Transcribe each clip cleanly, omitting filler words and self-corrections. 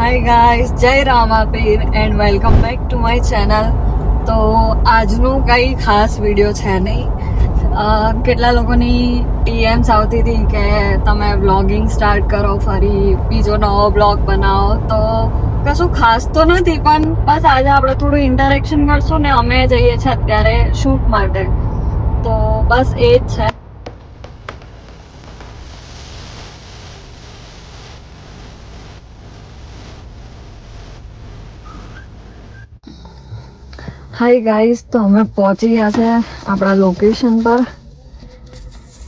Hi guys, જય Ramapir and welcome back to my channel. તો આજનું કંઈ ખાસ વિડીયો છે નહીં. કેટલા લોકોની DMs આવતી હતી કે તમે વ્લોગિંગ સ્ટાર્ટ કરો, ફરી બીજો નવો બ્લોગ બનાવો. તો કશું ખાસ તો નથી, પણ બસ આજે આપણે થોડું ઇન્ટરેક્શન કરશું ને અમે જઈએ છીએ અત્યારે શૂટ માટે. તો બસ એ જ છે. હાય ગાઈસ, તો અમે પહોંચી ગયા છે આપણા લોકેશન પર.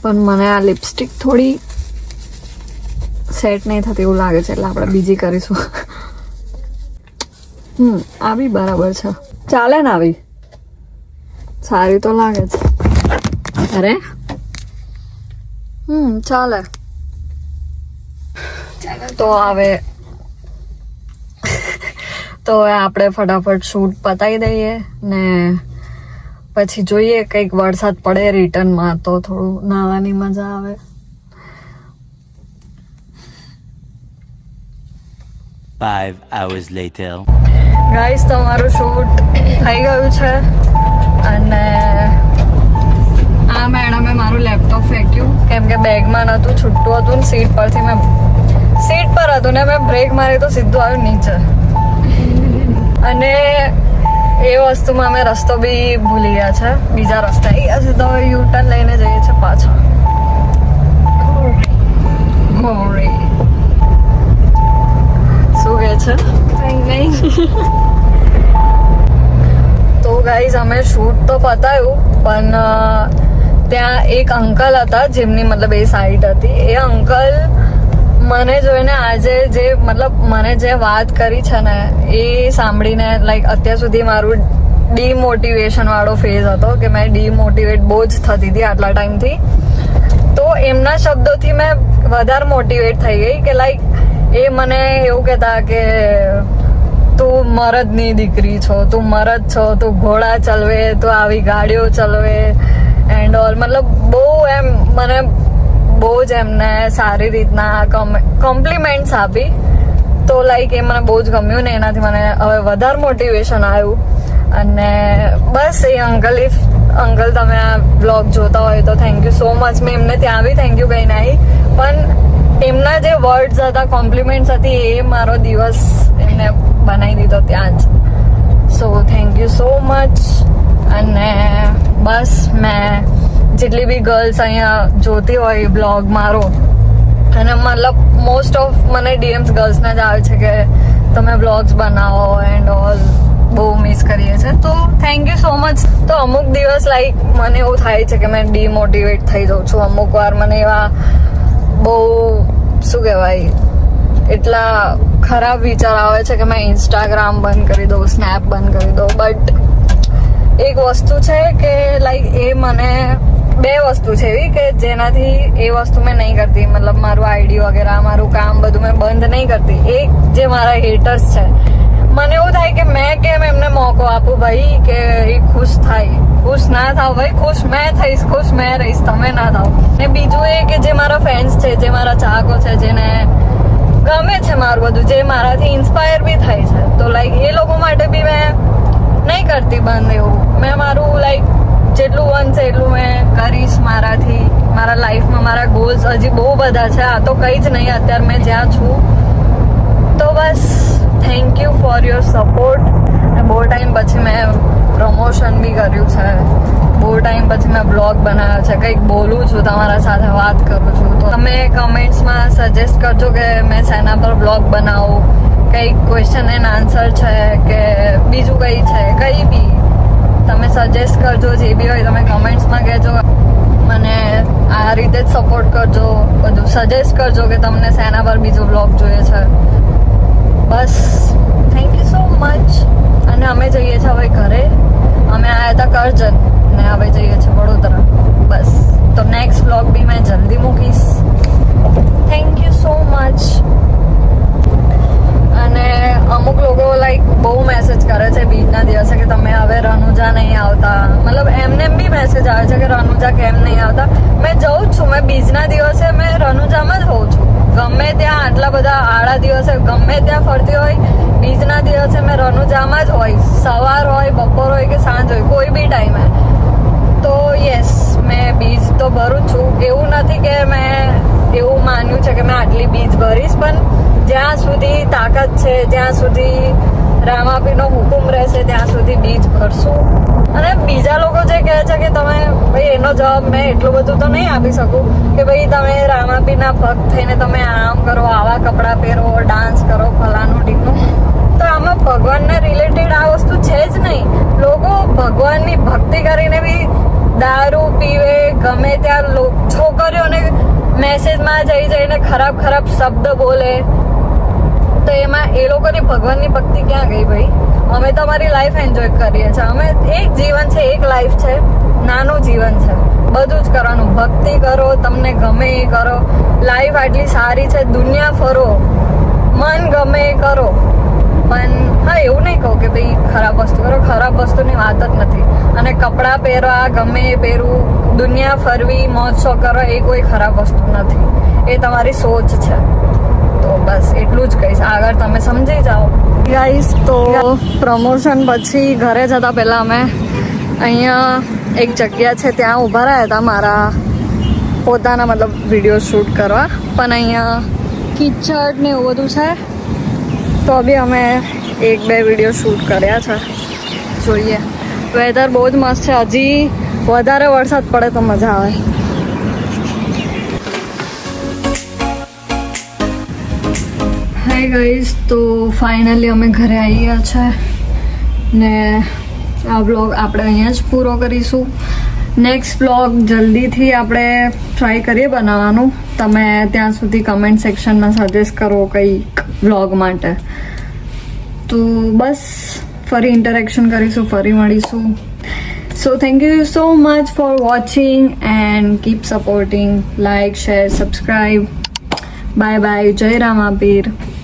પણ મને આ લિપસ્ટિક થોડી સેટ નહીં થતી એવું લાગે છે, એટલે આપણે બીજી કરીશું. આ બી બરાબર છે, ચાલે ને? આવી સારી તો લાગે છે. અરે ચાલે. તો હવે તો આપણે ફટાફટ શૂટ પતાવી દઈએ ને પછી જોઈએ કંઈક વરસાદ પડે રિટર્નમાં તો થોડું નાહવાની મજા આવે. 5 hours later. ગાઈસ, તમારું શૂટ થઈ ગયું છે અને આ મેડમે મારું લેપટોપ ફેંક્યું કેમ કે બેગમાં નહોતું, છૂટું હતું ને સીટ પર હતું ને મેં બ્રેક મારી તો સીધું આવ્યું નીચે. અને એ વસ્તુમાં અમે રસ્તો બી ભૂલી ગયા છે, બીજા રસ્તે આવી ગયા છે. તો હવે યુટર્ન લઈને જઈએ છીએ પાછા. શું કહે છે? નહીં. તો ગાઈઝ, અમે શૂટ તો પતાવ્યું, પણ ત્યાં એક અંકલ હતા જેમની મતલબ એ સાઈડ હતી. એ અંકલ મને જોઈને આજે મને જે વાત કરી છે ને એ સાંભળીને લાઈક અત્યાર સુધી મારું ડીમોટિવેશન વાળો ફેઝ હતો કે મેં ડીમોટિવેટ બહુ જ થતી હતી આટલા ટાઈમથી. તો એમના શબ્દોથી મેં વધારે મોટિવેટ થઈ ગઈ કે લાઈક એ મને એવું કહેતા કે તું મરદની દીકરી છો, તું મરદ છો, તું ઘોડા ચલવે, તું આવી ગાડીઓ ચલવે એન્ડ ઓલ. મતલબ બહુ એમ મને બહુ જ એમને સારી રીતના કોમ્પ્લિમેન્ટ્સ આપી. તો લાઈક એ મને બહુ જ ગમ્યું ને એનાથી મને હવે વધારે મોટિવેશન આવ્યું. અને બસ એ અંકલ તમે આ બ્લોગ જોતા હોય તો થેન્ક યુ સો મચ. મેં એમને ત્યાં બી થેન્ક યુ કહીને આવી, પણ એમના જે વર્ડ્સ હતા, કોમ્પ્લિમેન્ટ્સ હતી, એ મારો દિવસ એમને બનાવી દીધો ત્યાં જ. So thank you so much. અને બસ મેં જેટલી બી ગર્લ્સ અહીંયા જોતી હોય બ્લોગ મારો, અને મતલબ મોસ્ટ ઓફ મને DMs ગર્લ્સના જ આવે છે કે તમે બ્લોગ્સ બનાવો એન્ડ ઓલ, બહુ મિસ કરીએ છીએ. તો થેન્ક યુ સો મચ. તો અમુક દિવસ લાઈક મને એવું થાય છે કે મેં ડીમોટિવેટ થઈ જાઉં છું. અમુક વાર મને એવા બહુ શું કહેવાય એટલા ખરાબ વિચાર આવે છે કે મેં ઇન્સ્ટાગ્રામ બંધ કરી દઉં, સ્નેપ બંધ કરી દઉં. બટ એક વસ્તુ છે કે લાઈક એ મને બે વસ્તુ છે એવી કે જેનાથી એ વસ્તુ મેં નહીં કરતી. મતલબ મારું આઈડી વગેરે મારું કામ બધું મેં બંધ નહીં કરતી. એક જે મારા હેટર્સ છે, મને એવું થાય કે મેં કેમ એમને મોકો આપું ભાઈ કે એ ખુશ થાય. ખુશ ના થાવ ભાઈ, ખુશ મેં થઈશ, ખુશ મેં રહીશ, તમે ના થાવ. ને બીજું એ કે જે મારા ફેન્સ છે, જે મારા ચાહકો છે, જેને ગમે છે મારું બધું, જે મારાથી ઇન્સ્પાયર બી થાય છે, તો લાઈક એ લોકો માટે બી મેં નહીં કરતી બંધ એવું. મેં મારું લાઈક જેટલું બનશે એટલું મેં કરીશ મારાથી. મારા લાઈફમાં મારા ગોલ્સ હજી બહુ બધા છે, આ તો કંઈ જ નહીં અત્યારે મેં જ્યાં છું. તો બસ thank you for your support. બહુ ટાઈમ પછી મેં પ્રમોશન બી કર્યું છે, બહુ ટાઈમ પછી મેં બ્લોગ બનાવ્યો છે, કંઈક બોલું છું, તમારા સાથે વાત કરું છું. તો તમે કમેન્ટ્સમાં સજેસ્ટ કરજો કે મેં શેના પર બ્લોગ બનાવું, કંઈક ક્વેશ્ચન એન્ડ આન્સર છે કે બીજું કંઈ છે, કંઈ બી તમે સજેસ્ટ કરજો. જે બી હોય તમે કમેન્ટ્સમાં કહેજો. મને આ રીતે જ સપોર્ટ કરજો, બધું સજેસ્ટ કરજો કે તમને શેના પર બીજો બ્લોગ જોઈએ છે. બસ થેન્ક યુ સો મચ. અને અમે જઈએ છીએ હવે ઘરે. અમે આવ્યા હતા કરજણ ને હવે જઈએ છીએ વડોદરા. બસ તો નેક્સ્ટ બ્લોગ બી મેં જલ્દી મૂકીશ. Thank you so much. અને અમુક લોકો લાઈક બહુ મેસેજ કરે છે બીજના દિવસે કે તમે હવે રનુજા નહીં આવતા. મતલબ એમને બી મેસેજ આવે છે કે રનુજા કેમ નહીં આવતા. મેં જઉં જ છું, મેં બીજના દિવસે મેં રનુજામાં જ હોઉં છું. ગમે ત્યાં આટલા બધા આડા દિવસે ગમે ત્યાં ફરતી હોય એવું નથી કે મેં એવું માન્યું છે કે મેં આટલી બીજ ભરીશ, પણ જ્યાં સુધી તાકાત છે, જ્યાં સુધી રામાપીનો હુકુમ રહેશે ત્યાં સુધી બીજ ભરશું. અને બીજા લોકો જે કહે છે કે તમે ભાઈ, એનો જવાબ મેં એટલું બધું તો નહીં આપી શકું કે ભાઈ તમે રામાપીના ભક્ત થઈને તમે આમ કરો, આવા કપડાં પહેરો, ડાન્સ કરો, ફલાનું ઢીકનું. તો આમાં ભગવાનને રિલેટેડ આ વસ્તુ છે જ નહીં. લોકો ભગવાનની ભક્તિ કરીને બી દારૂ પીવે, ગમે ત્યાં છોકરીઓને મેસેજમાં જઈને ખરાબ ખરાબ શબ્દ બોલે. તો એમાં એ લોકોની ભગવાનની ભક્તિ ક્યાં ગઈ ભાઈ? અમે તો અમારી લાઈફ એન્જોય કરીએ છીએ. અમે એક જીવન છે, એક લાઈફ છે, નાનું જીવન છે, બધું જ કરવાનું. ભક્તિ કરો, તમને ગમે એ કરો. લાઈફ આટલી સારી છે, દુનિયા ફરો, મન ગમે એ કરો. પણ હા, એવું નહીં કહું કે ભાઈ ખરાબ વસ્તુ કરો. ખરાબ વસ્તુની વાત જ નથી. અને કપડાં પહેરવા, ગમે એ પહેરવું, દુનિયા ફરવી, મોજ શોખ કરો, એ કોઈ ખરાબ વસ્તુ નથી. એ તમારી સોચ છે. તો બસ એટલું જ કહીશ. આગળ તમે સમજી જાઓ ગાઈસ. તો પ્રમોશન પછી ઘરે જતા પહેલાં અમે અહીંયા એક જગ્યા છે ત્યાં ઊભા રહ્યા હતા મારા પોતાના મતલબ વિડીયો શૂટ કરવા. પણ અહીંયા કિચડ ને એવું બધું છે, તો બી અમે 1-2 વિડીયો શૂટ કર્યા છે. જોઈએ. વેધર બહુ જ મસ્ત છે. હજી વધારે વરસાદ પડે તો મજા આવે. હાય ગાઈઝ, તો ફાઇનલી અમે ઘરે આવી ગયા છે ને આ વ્લોગ આપણે અહીંયા જ પૂરો કરીશું. નેક્સ્ટ વ્લોગ જલ્દીથી આપણે ટ્રાય કરીએ બનાવવાનું. તમે ત્યાં સુધી કમેન્ટ સેક્શનમાં સજેસ્ટ કરો કંઈક વ્લોગ માટે. તો બસ ફરી ઇન્ટરેક્શન કરીશું, ફરી મળીશું. So thank you so much for watching and keep supporting. Like, share, subscribe. Bye bye. જય રામાપીર.